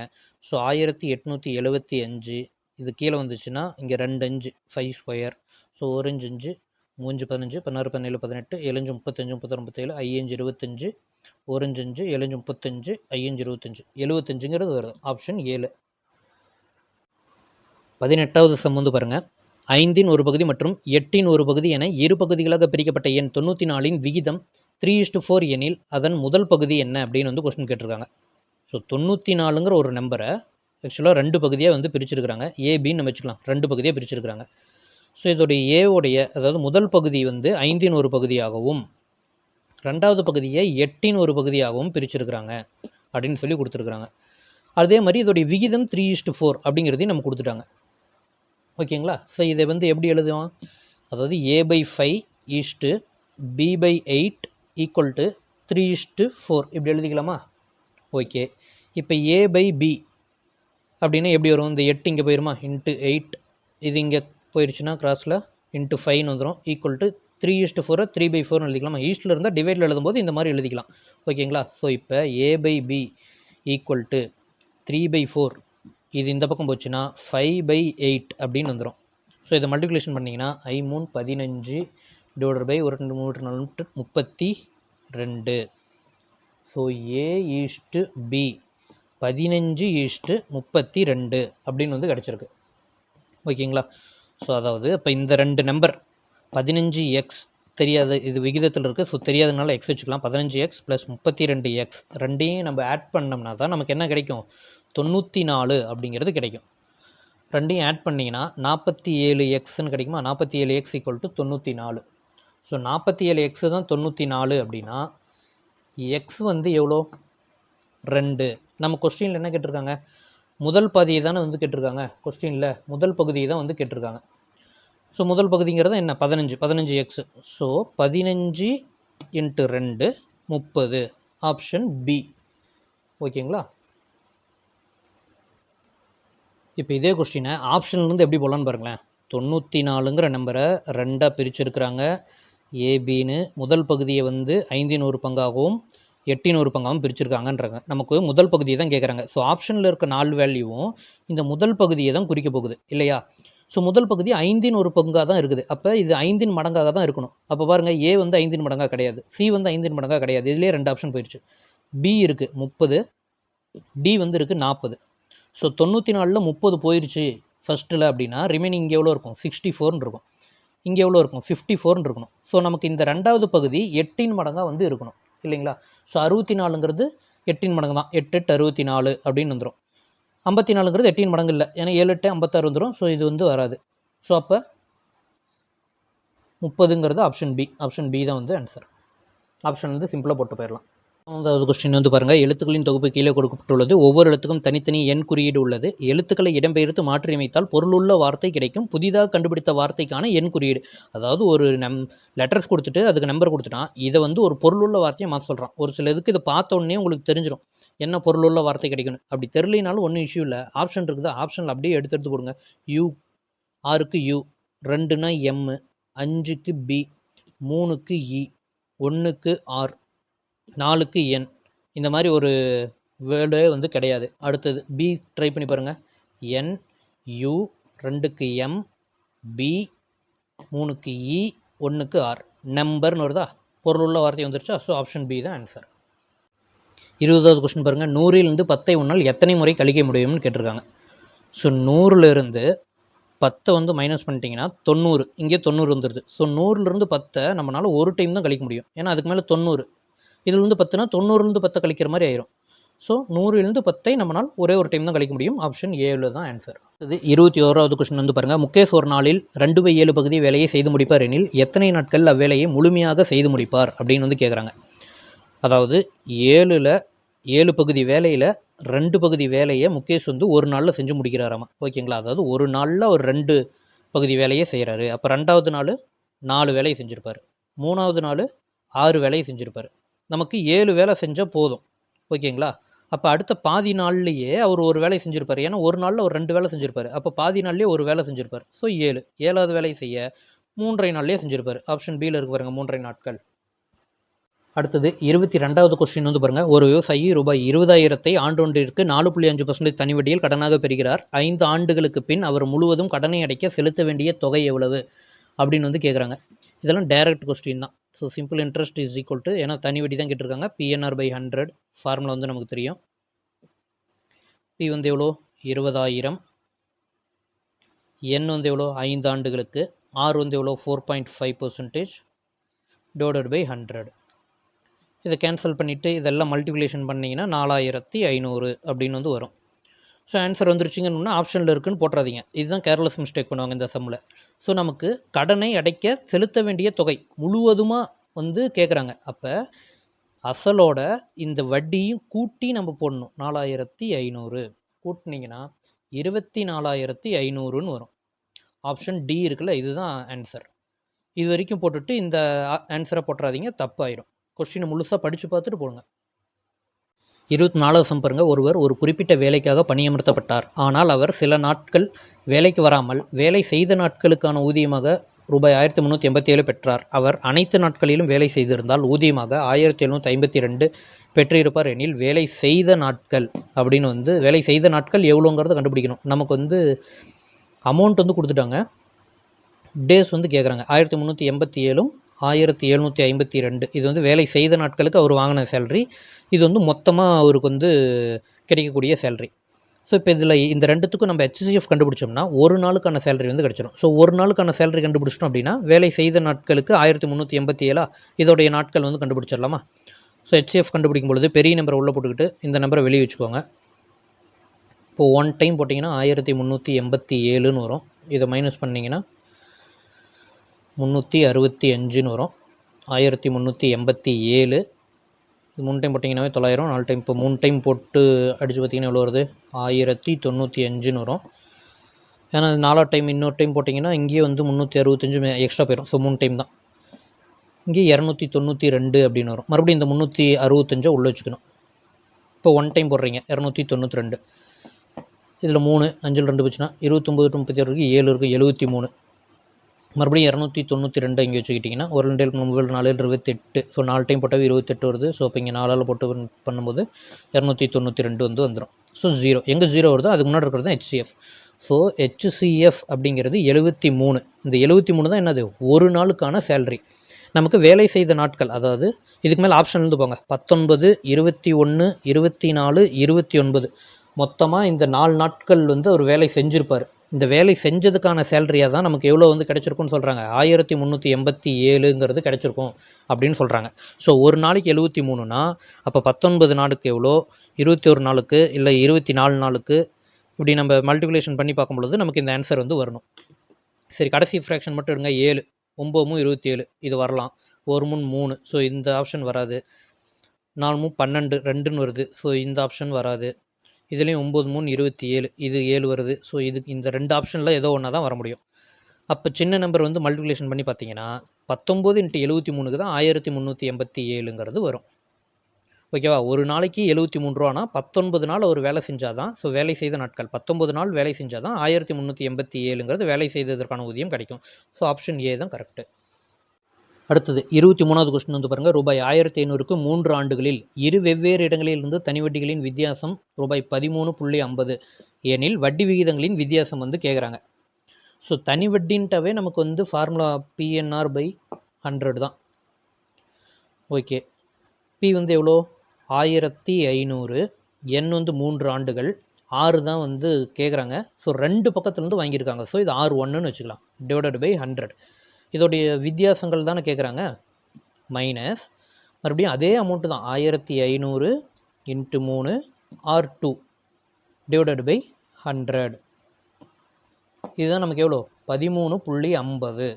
Speaker 1: ஸோ 1875 இது கீழே வந்துச்சுன்னா இங்கே 2 5 5 ஸ்கொயர். ஸோ 1 5 5 3 15 16 17 18 7 35 36 37 5 25 1 5 7 35 5 25 75ங்கிறது வருது. ஆப்ஷன் 7. 18வது சம் வந்து பாருங்கள். 5ன் ஒரு பகுதி மற்றும் 8ன் ஒரு பகுதி என இரு பகுதிகளாக பிரிக்கப்பட்ட எண் 94ன் விகிதம் 3:4 எனில் அதன் முதல் பகுதி என்ன அப்படின்னு வந்து கொஸ்டின் கேட்டிருக்காங்க. ஸோ 94ங்கிற ஒரு நம்பரை ஆக்சுவலாக 2 பகுதியாக வந்து பிரிச்சிருக்கிறாங்க. ஏபின்னு நம்ம வச்சுக்கலாம். 2 பகுதியாக பிரிச்சிருக்கிறாங்க. ஸோ இதோடைய ஏவுடைய அதாவது முதல் பகுதி வந்து 5ன் ஒரு பகுதியாகவும், 2வது பகுதியை 8ன் ஒரு பகுதியாகவும் பிரிச்சிருக்கிறாங்க அப்படின்னு சொல்லி கொடுத்துருக்குறாங்க. அதே மாதிரி இதோடைய விகிதம் 3:4 அப்படிங்கிறதையும் நம்ம கொடுத்துட்டாங்க. ஓகேங்களா? ஸோ இதை வந்து எப்படி எழுதுவோம்? அதாவது A/5 B/8 = 3:4 இப்படி எழுதிக்கலாமா? ஓகே. இப்போ A/B அப்படின்னா எப்படி வரும்? இந்த 8 இங்கே போயிருமா? × 8 இது இங்கே போயிடுச்சுன்னா கிராஸில் × 5ன்னு வந்துடும். = 3:4 3/4 எழுதிக்கலாமா? ஈஸ்டில் இருந்தால் டிவைடில் எழுதும்போது இந்த மாதிரி எழுதிக்கலாம். ஓகேங்களா? ஸோ இப்போ A/B = 3/4 இது இந்த பக்கம் போச்சுன்னா 5/8 அப்படின்னு வந்துடும். ஸோ இதை மல்டிப்ளிகேஷன் பண்ணிங்கன்னா 5 3 15 / 1 2 3 4 32. ஸோ A/B 15:32 அப்படின்னு வந்து கிடச்சிருக்கு. ஓகேங்களா? ஸோ அதாவது இப்போ இந்த 2 நம்பர் 15x தெரியாது, இது விகிதத்தில் இருக்குது. ஸோ தெரியாதனால x வச்சுக்கலாம். 15x + 32x ரெண்டையும் நம்ம ஆட் பண்ணோம்னா தான் நமக்கு என்ன கிடைக்கும்? 94 அப்படிங்கிறது கிடைக்கும். ரெண்டையும் ஆட் பண்ணிங்கன்னா 47xன்னு கிடைக்குமா? 47x = 94. ஸோ 47x தான் 94 அப்படின்னா எக்ஸ் வந்து எவ்வளோ? 2. நம்ம கொஸ்டினில் என்ன கேட்டிருக்காங்க? முதல் பாதியை தானே வந்து கேட்டிருக்காங்க. கொஸ்டினில் முதல் பகுதியை தான் வந்து கேட்டிருக்காங்க. ஸோ முதல் பகுதிங்கிறது என்ன? 15x. ஸோ 15 × 2 30. Option B. ஓகேங்களா? இப்போ இதே கொஸ்டினை ஆப்ஷன்லேருந்து எப்படி போடலான்னு பாருங்களேன். 94ங்கிற நம்பரை 2ஆக பிரிச்சுருக்கிறாங்க. ஏபின்னு முதல் பகுதியை வந்து 5ன் ஒரு பங்காகவும் 8ன் ஒரு பங்காகவும் பிரிச்சுருக்காங்கன்றாங்க. நமக்கு முதல் பகுதியை தான் கேட்குறாங்க. ஸோ ஆப்ஷனில் இருக்க 4 வேல்யூவும் இந்த முதல் பகுதியை தான் குறிக்க போகுது இல்லையா? ஸோ முதல் பகுதி 5ன் ஒரு பங்காக தான் இருக்குது. அப்போ இது 5ன் மடங்காக தான் இருக்கணும். அப்போ பாருங்கள், ஏ வந்து 5ன் மடங்காக கிடையாது, சி வந்து 5ன் மடங்காக கிடையாது. இதுலேயே 2 ஆப்ஷன் போயிடுச்சு. பி இருக்குது 30, டி வந்து இருக்குது 40. ஸோ 94ல் 30 போயிடுச்சு ஃபஸ்ட்டில் அப்படின்னா ரிமைனிங் இங்கே எவ்வளோ இருக்கும்? 64ன்னு இருக்கும். இங்கே எவ்வளோ இருக்கும் 54ன்னு இருக்கணும். ஸோ நமக்கு இந்த ரெண்டாவது பகுதி 8 மடங்காக வந்து இருக்கணும் இல்லைங்களா. ஸோ 64ங்கிறது 8 மடங்கு தான். 8 8 64 அப்படின்னு வந்துடும். 54ங்கிறது 8 மடங்கு இல்லை, ஏன்னா 7 8 56 வந்துடும். ஸோ இது வந்து வராது. ஸோ அப்போ 30ங்கிறது ஆப்ஷன் பி. ஆப்ஷன் பி தான் வந்து ஆன்சர். ஆப்ஷன் வந்து சிம்பிளாக போட்டு போயிடலாம். மூன்றாவது கொஸ்டின் வந்து பாருங்கள், எழுத்துக்களின் தொகுப்பு கீழே கொடுக்கப்பட்டுள்ளது. ஒவ்வொரு எழுத்துக்கும் தனித்தனி எண் குறியீடு உள்ளது. எழுத்துக்களை இடம்பெயர்த்து மாற்றியமைத்தால் பொருளுள்ள வார்த்தை கிடைக்கும். புதிதாக கண்டுபிடித்த வார்த்தைக்கான எண் குறியீடு. அதாவது ஒரு லெட்டர்ஸ் கொடுத்துட்டு அதுக்கு நம்பர் கொடுத்துட்டான், இதை வந்து ஒரு பொருளுள்ள வார்த்தையை மாற்ற சொல்கிறான். ஒரு சில இதுக்கு இதை பார்த்த உடனே உங்களுக்கு தெரிஞ்சிடும் என்ன பொருளுள்ள வார்த்தை கிடைக்கும்னு. அப்படி தெரியலினாலும் ஒன்றும் இஷ்யூ இல்லை, ஆப்ஷன் இருக்குது, ஆப்ஷனில் அப்படியே எடுத்து கொடுங்க. யூ, 6க்கு யூ, 2னா எம், 5க்கு பி, 3க்கு இ, 1க்கு ஆர், 4க்கு என். இந்த மாதிரி ஒரு வேர்டே வந்து கிடையாது. அடுத்தது பி ட்ரை பண்ணி பாருங்கள். என், யூ, 2க்கு எம், பி, 3க்கு இ, 1க்கு ஆர். நம்பர்னு வருதா, பொருளுள்ள வார்த்தை வந்துருச்சா. ஸோ ஆப்ஷன் பி தான் ஆன்சர். 20வது கொஸ்டின் பாருங்கள், 100லிருந்து 10ஐ உன்னால் எத்தனை முறை கழிக்க முடியும்னு கேட்டிருக்காங்க. ஸோ 100லிருந்து 10 வந்து மைனஸ் பண்ணிட்டீங்கன்னா 90, இங்கே 90 வந்துடுது. ஸோ 100லிருந்து 10 நம்மளால் ஒரு டைம் தான் கழிக்க முடியும், ஏன்னா அதுக்கு மேலே 90. இதில் வந்து 10னா 90லிருந்து 10 கழிக்கிற மாதிரி ஆயிரும். ஸோ 100லிருந்து 10ஐ நம்மளால் ஒரே ஒரு டைம் தான் கழிக்க முடியும். ஆப்ஷன் ஏவில் தான் ஆன்சர். இது 21வது கொஸ்டின் வந்து பாருங்கள், முகேஷ் ஒரு நாளில் 2/7 பகுதி வேலையை செய்து முடிப்பார் எனில் எத்தனை நாட்கள் அவ்வேலையை முழுமையாக செய்து முடிப்பார் அப்படின்னு வந்து கேட்குறாங்க. அதாவது 7 பகுதி வேலையில் 2 பகுதி வேலையை முகேஷ் வந்து ஒரு நாளில் செஞ்சு முடிக்கிறாராமா. ஓகேங்களா. அதாவது ஒரு நாளில் ஒரு 2 பகுதி வேலையை செய்கிறாரு. அப்போ 2வது நாள் 4 வேலையை செஞ்சுருப்பார், 3வது நாள் 6 வேலையை செஞ்சுருப்பார். நமக்கு 7 வேலை செஞ்சால் போதும். ஓகேங்களா. அப்போ அடுத்த பாதி நாள்லேயே அவர் ஒரு வேலை செஞ்சுருப்பார், ஏன்னா ஒரு நாளில் ஒரு 2 வேலை செஞ்சுருப்பார். அப்போ பாதி நாள்லேயே ஒரு வேலை செஞ்சுருப்பார். ஸோ 7வது வேலையை செய்ய 3.5 நாள்லேயே செஞ்சுருப்பார். ஆப்ஷன் பியில் இருக்கு பாருங்கள், 3.5 நாட்கள். அடுத்தது 22வது கொஸ்டின் வந்து பாருங்கள், ஒரு விவசாயி ரூபாய் 20,000 ஆண்டொன்றிற்கு 4.5% தனி வட்டியில் கடனாக பெறுகிறார். 5 ஆண்டுகளுக்கு பின் அவர் முழுவதும் கடனை அடைக்க செலுத்த வேண்டிய தொகை எவ்வளவு அப்படின்னு வந்து கேட்குறாங்க. இதெல்லாம் டைரக்ட் கொஸ்டின் தான். So simple interest is equal to, ஏன்னா தனி வட்டி தான் கேட்டிருக்காங்க, PNR/100 ஃபார்முலா வந்து நமக்கு தெரியும். பி வந்து எவ்வளோ 20,000, என் வந்து எவ்வளோ 5 ஆண்டுகளுக்கு, ஆர் வந்து எவ்வளோ 4.5% டிவைடட் பை 100. இதை கேன்சல் பண்ணிவிட்டு இதெல்லாம் மல்டிப்ளிகேஷன் பண்ணிங்கன்னா 4,500 அப்படின்னு வந்து வரும். ஸோ ஆன்சர் வந்துருச்சுங்கன்னா ஆப்ஷனில் இருக்குன்னு போட்டுறாதீங்க. இதுதான் கேர்லெஸ் மிஸ்டேக் பண்ணுவாங்க இந்த சம்மில். ஸோ நமக்கு கடனை அடைக்க செலுத்த வேண்டிய தொகை முழுவதுமாக வந்து கேட்குறாங்க. அப்போ அசலோட இந்த வட்டியும் கூட்டி நம்ம போடணும். 4,500 கூட்டினீங்கன்னா 24,500ன்னு வரும். ஆப்ஷன் டி இருக்குல்ல, இதுதான் ஆன்சர். இது வரைக்கும் போட்டுட்டு இந்த ஆன்சரை போட்டுறாதீங்க, தப்பாயிரும். கொஸ்டினை முழுசாக படித்து பார்த்துட்டு போடுங்க. 24வது சம் பாருங்க, ஒருவர் ஒரு குறிப்பிட்ட வேலைக்காக பணியமர்த்தப்பட்டார். ஆனால் அவர் சில நாட்கள் வேலைக்கு வராமல் வேலை செய்த நாட்களுக்கான ஊதியமாக ரூபாய் 1,387 பெற்றார். அவர் அனைத்து நாட்களிலும் வேலை செய்திருந்தால் ஊதியமாக 1,752 பெற்றிருப்பார் எனில் வேலை செய்த நாட்கள் அப்படின்னு வந்து வேலை செய்த நாட்கள் எவ்வளோங்கிறத கண்டுபிடிக்கணும். நமக்கு வந்து அமௌண்ட் வந்து கொடுத்துட்டாங்க, டேஸ் வந்து கேட்குறாங்க. 1,387ம் 1,752 இது வந்து வேலை செய்த நாட்களுக்கு அவர் வாங்கின சேலரி. இது வந்து மொத்தமாக அவருக்கு வந்து கிடைக்கக்கூடிய சேலரி. ஸோ இப்போ இதில் இந்த ரெண்டுத்துக்கும் நம்ம HCF கண்டுபிடிச்சோம்னா ஒரு நாளுக்கான சேலரி வந்து கிடச்சிடும். ஸோ ஒரு நாளுக்கான சேலரி கண்டுபிடிச்சிட்டோம் அப்படின்னா வேலை செய்த நாட்களுக்கு 1,387 இதோடைய நாட்கள் வந்து கண்டுபிடிச்சிடலாமா. ஸோ HCF கண்டுபிடிக்கும் பொழுது பெரிய நம்பரை உள்ளே போட்டுக்கிட்டு இந்த நம்பரை வெளியே வச்சுக்கோங்க. இப்போது 1 டைம் போட்டிங்கன்னா 1,387ன்னு வரும். இதை மைனஸ் பண்ணிங்கன்னா 365ன்னு வரும். 1,387 இது 3 டைம் போட்டிங்கன்னாவே 900, 4 டைம் இப்போ 3 டைம் போட்டு அடித்து பார்த்திங்கன்னா எவ்வளோ வருது 1,095ன்னு வரும். ஏன்னா 4 டைம் இன்னொரு டைம் போட்டிங்கன்னா இங்கேயே வந்து 365 எக்ஸ்ட்ரா போயிடும். ஸோ 3 டைம் தான். இங்கே 292 அப்படின்னு வரும். மறுபடியும் இந்த 365 உள்ளே வச்சுக்கணும். இப்போ 1 டைம் போடுறீங்க 292, இதில் 3 5 2 போச்சுன்னா 29 டு 36 இருக்குது, 7 இருக்குது, 73. மறுபடியும் 292 இங்கே வச்சுக்கிட்டிங்கன்னா 1 2 3 4 28. ஸோ 4 டைம் போட்டால் 28 வருது. ஸோ இப்போ இங்கே 4ஆல் போட்டு பண்ணும்போது 292 வந்து வந்துடும். ஸோ 0 எங்கே 0 வருதோ அதுக்கு முன்னாடி இருக்கிறது தான் HCF. ஸோ HCF அப்படிங்கிறது 73. இந்த 73 தான் என்னது, ஒரு நாளுக்கான சேலரி. நமக்கு வேலை செய்த நாட்கள், அதாவது இதுக்கு மேலே ஆப்ஷன்லேருந்து போங்க, 19 21 24 29 மொத்தமாக இந்த 4 நாட்கள் வந்து அவர் வேலை செஞ்சுருப்பார். இந்த வேலை செஞ்சதுக்கான சேலரியாக தான் நமக்கு எவ்வளோ வந்து கிடச்சிருக்குன்னு சொல்கிறாங்க. 1387ங்கிறது கிடச்சிருக்கும் அப்படின்னு சொல்கிறாங்க. ஸோ ஒரு நாளைக்கு 73னா அப்போ 19 நாளுக்கு எவ்வளோ, 21 நாளுக்கு இல்லை 24 நாளுக்கு, இப்படி நம்ம மல்டிப்ளிகேஷன் பண்ணி பார்க்கும்பொழுது நமக்கு இந்த ஆன்சர் வந்து வரணும். சரி, கடைசி ஃப்ராக்ஷன் மட்டும் எடுங்க. 7 9 27 இது வரலாம். 1 3 3, ஸோ இந்த ஆப்ஷன் வராது. 4 12 2ன்னு வருது, ஸோ இந்த ஆப்ஷன் வராது. இதுலேயும் 9 3 27 இது 7 வருது. ஸோ இதுக்கு இந்த 2 ஆப்ஷனில் ஏதோ ஒன்றா தான் வர முடியும். அப்போ சின்ன நம்பர் வந்து மல்டிப்ளிகேஷன் பண்ணி பார்த்தீங்கன்னா 19 × 73க்கு தான் 1387ங்கிறது வரும். ஓகேவா? ஒரு நாளைக்கு 73 ரூபானா 19 நாள் ஒரு வேலை செஞ்சால் தான், ஸோ வேலை செய்த நாட்கள் 19 நாள் வேலை செஞ்சால் தான் 1387ங்கிறது வேலை செய்ததற்கான ஊதியம் கிடைக்கும். ஸோ ஆப்ஷன் ஏ தான் கரெக்டு. அடுத்தது 23வது கொஸ்டின் வந்து பாருங்கள். ரூபாய் 1500க்கு 3 ஆண்டுகளில் இரு வெவ்வேறு இடங்களிலிருந்து தனி வட்டிகளின் வித்தியாசம் ரூபாய் 13.50 எனில் வட்டி விகிதங்களின் வித்தியாசம் வந்து கேட்குறாங்க. ஸோ தனி வட்டின்ட்டாவே நமக்கு வந்து ஃபார்முலா PNR/100 தான். ஓகே, பி வந்து எவ்வளோ 1500, என் வந்து 3 ஆண்டுகள், 6 தான் வந்து கேட்குறாங்க. ஸோ 2 பக்கத்துலேருந்து வாங்கியிருக்காங்க. ஸோ இது R1ன்னு வச்சுக்கலாம், /100. இதோடைய வித்தியாசங்கள் தானே கேட்குறாங்க. மைனஸ் மறுபடியும் அதே அமௌண்ட்டு தான் 1500 × 3 R2 /100. இதுதான் நமக்கு எவ்வளோ 13.50.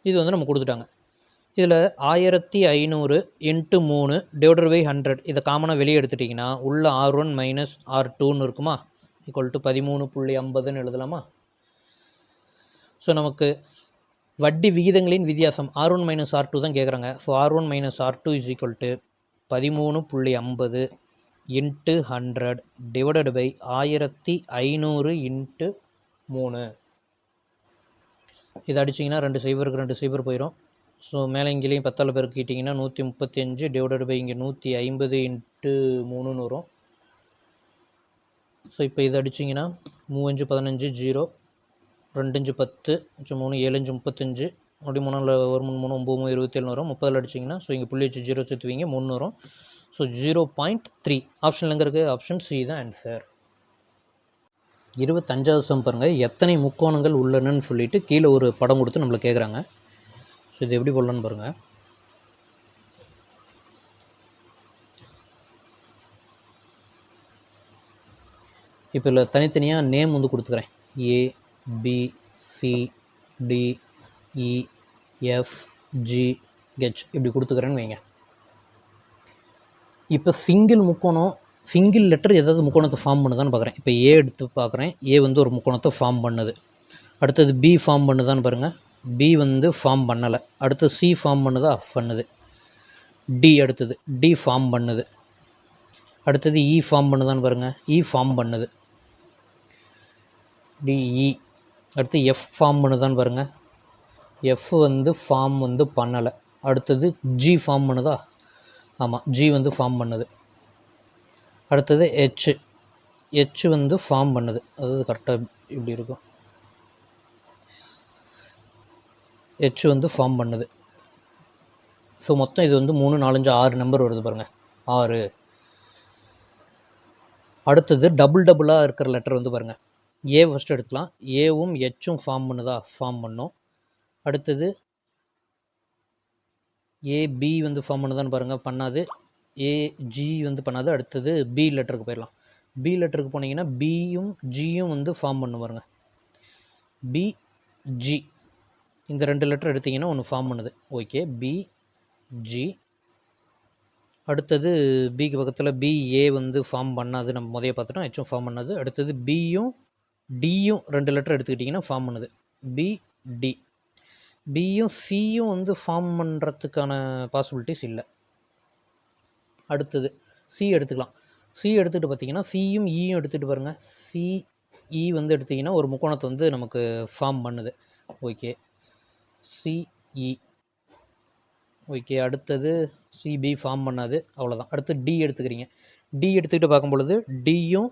Speaker 1: இது வந்து நம்ம கொடுத்துட்டாங்க. இதில் 1500 × 3 /100 இதை காமனாக வெளியே எடுத்துட்டிங்கன்னா உள்ள R1 - R2ன்னு இருக்குமா, = 13.50ன்னு எழுதலாமா. ஸோ நமக்கு வட்டி விகிதங்களின் வித்தியாசம் R1 - R2 தான் கேட்குறாங்க. So R1 - R2 = 13.50 × 100 / 1500 × 3. இதை அடிச்சிங்கன்னா 2 0க்கு 2 0 போயிடும். ஸோ மேலே இங்கேயும் 10ஆல் பெருக்கிட்டிங்கன்னா 135 / இங்கே 150 × 3ன்னு வரும். ஸோ இப்போ இதை அடிச்சிங்கன்னா 3 5 15 0, 2 5 10, 3 7 5 35, அப்படி 3 1 3 9 27 வரும். 30 அடிச்சிங்கன்னா ஸோ இங்கே புள்ளி வச்சு 0 சேர்த்துவீங்க 3 வரும். ஸோ 0.3 ஆப்ஷனில் எங்கே இருக்குது, ஆப்ஷன் சி தான் ஆன்சர். 25வது சம் பாருங்கள். எத்தனை முக்கோணங்கள் உள்ளனன்னு சொல்லிட்டு கீழே ஒரு படம் கொடுத்து நம்மளை கேட்குறாங்க. ஸோ இது எப்படி போடலான்னு பாருங்கள். இப்போ இதில் தனித்தனியாக நேம் வந்து கொடுத்துக்கிறேன். A B C D E F G H இப்படி கொடுத்துக்கிறேன்னு வைங்க. இப்போ சிங்கிள் முக்கோணம், சிங்கிள் லெட்டர் ஏதாவது முக்கோணத்தை ஃபார்ம் பண்ணுதான்னு பார்க்குறேன். இப்போ ஏ எடுத்து பார்க்குறேன். ஏ வந்து ஒரு முக்கோணத்தை ஃபார்ம் பண்ணுது. அடுத்தது பி ஃபார்ம் பண்ணுதான்னு பாருங்கள். பி வந்து ஃபார்ம் பண்ணலை. அடுத்து சி ஃபார்ம் பண்ணுதா, பண்ணுது. டி அடுத்தது டி ஃபார்ம் பண்ணுது. அடுத்தது இ ஃபார்ம் பண்ணுதான்னு பாருங்கள். இ ஃபார்ம் பண்ணுது. டிஇ. அடுத்து எஃப் ஃபார்ம் பண்ணுதான்னு பாருங்கள். எஃப் வந்து ஃபார்ம் வந்து பண்ணலை. அடுத்தது ஜி ஃபார்ம் பண்ணுதா, ஆமாம் ஜி வந்து ஃபார்ம் பண்ணுது. அடுத்தது ஹெச், ஹெச் வந்து ஃபார்ம் பண்ணுது. அதாவது கரெக்டாக இப்படி இருக்கும். ஹெச் வந்து ஃபார்ம் பண்ணுது. ஸோ மொத்தம் இது வந்து 3 4 5 6 நம்பர் வருது பாருங்கள், 6. அடுத்தது டபுளாக இருக்கிற லெட்டர் வந்து பாருங்கள். ஏ ஃபஸ்ட்டு எடுத்துக்கலாம். ஏவும் ஹெச்சும் ஃபார்ம் பண்ணுதா, ஃபார்ம் பண்ணும். அடுத்தது ஏபி வந்து ஃபார்ம் பண்ணுதான்னு பாருங்கள், பண்ணாது. ஏஜி வந்து பண்ணாது. அடுத்தது பி லெட்டருக்கு போயிடலாம். பி லெட்டருக்கு போனீங்கன்னா பியும் ஜியும் வந்து ஃபார்ம் பண்ணு பாருங்க. பிஜி இந்த 2 லெட்டர் எடுத்திங்கன்னா ஒன்று ஃபார்ம் பண்ணுது. ஓகே, பிஜி. அடுத்தது பிக்கு பக்கத்தில் பிஏ வந்து ஃபார்ம் பண்ணாது, நம்ம முதல்ல பார்த்துட்டோம். ஹெச்சும் ஃபார்ம் பண்ணாது. அடுத்தது பியும் டியும் 2 லெட்டர் எடுத்துக்கிட்டிங்கன்னா ஃபார்ம் பண்ணுது, பிடி. பியும் சியும் வந்து ஃபார்ம் பண்ணுறதுக்கான பாசிபிலிட்டிஸ் இல்லை. அடுத்தது சி எடுத்துக்கலாம். சி எடுத்துகிட்டு பார்த்தீங்கன்னா சியும் ஈயும் எடுத்துகிட்டு பாருங்கள். சிஇ வந்து எடுத்திங்கன்னா ஒரு முக்கோணத்தை வந்து நமக்கு ஃபார்ம் பண்ணுது. Okay, CE. ஓகே, அடுத்தது சிபி ஃபார்ம் பண்ணாது, அவ்வளோதான். அடுத்து டி எடுத்துக்கிறீங்க. டி எடுத்துக்கிட்டு பார்க்கும் பொழுது டியும்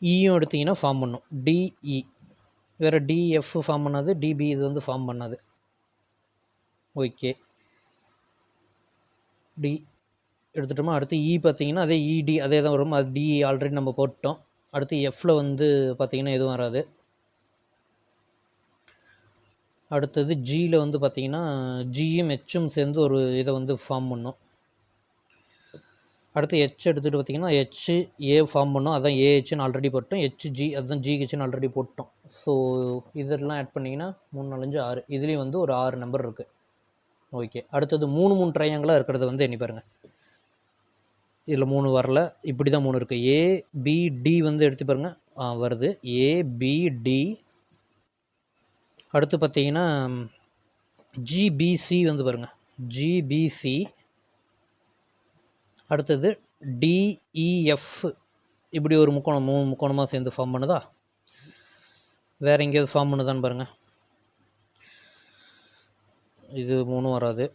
Speaker 1: இயும் எடுத்திங்கன்னா ஃபார்ம் பண்ணும், டிஇ. வேறு டிஎஃப் ஃபார்ம் பண்ணாது, டிபி இது வந்து ஃபார்ம் பண்ணாது. ஓகே, டி எடுத்துட்டோமா. அடுத்து இ பார்த்தீங்கன்னா அதே இடி அதே தான் வரும். அது டி ஆல்ரெடி நம்ம போட்டோம். அடுத்து எஃப்பில் வந்து பார்த்திங்கன்னா எதுவும் வராது. அடுத்தது ஜியில் வந்து பார்த்திங்கன்னா ஜியும் ஹெச்சும் சேர்ந்து ஒரு இதை வந்து ஃபார்ம் பண்ணும். அடுத்து ஹெச் எடுத்துகிட்டு பார்த்திங்கன்னா ஹெச் ஏ ஃபார்ம் பண்ணோம், அதான் ஏஹெச்னு ஆல்ரெடி போட்டோம். ஹெச்ஜி அதுதான் ஜிஹெச்னு ஆல்ரெடி போட்டோம். ஸோ இதெல்லாம் ஆட் பண்ணிங்கன்னா 3 4 5 6, இதுலேயும் வந்து ஒரு 6 நம்பர் இருக்குது. ஓகே, அடுத்தது 3 ட்ரையாங்கிளாக இருக்கிறது வந்து எண்ணி பாருங்கள். இதில் 3 வரல, இப்படி தான் 3 இருக்குது. ஏபிடி வந்து எடுத்து பாருங்கள், வருது ஏபிடி. அடுத்து பார்த்தீங்கன்னா ஜிபிசி வந்து பாருங்கள், ஜிபிசி. அடுத்தது டிஇஎஃப், இப்படி ஒரு முக்கோணம் 3 முக்கோணமாக சேர்ந்து ஃபார்ம் பண்ணுதா? வேறு எங்கேயாவது ஃபார்ம் பண்ணுதான்னு பாருங்கள். இது 3 வராது,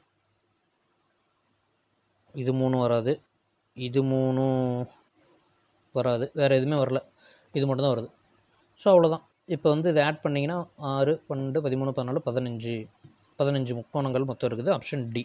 Speaker 1: இது 3 வராது, இது 3 வராது, வேறு எதுவுமே வரல, இது மட்டும் தான் வருது. ஸோ அவ்வளோதான். இப்போ வந்து இதை ஆட் பண்ணிங்கன்னா 6 12 13 14 15 முக்கோணங்கள் மொத்தம் இருக்குது. Option D.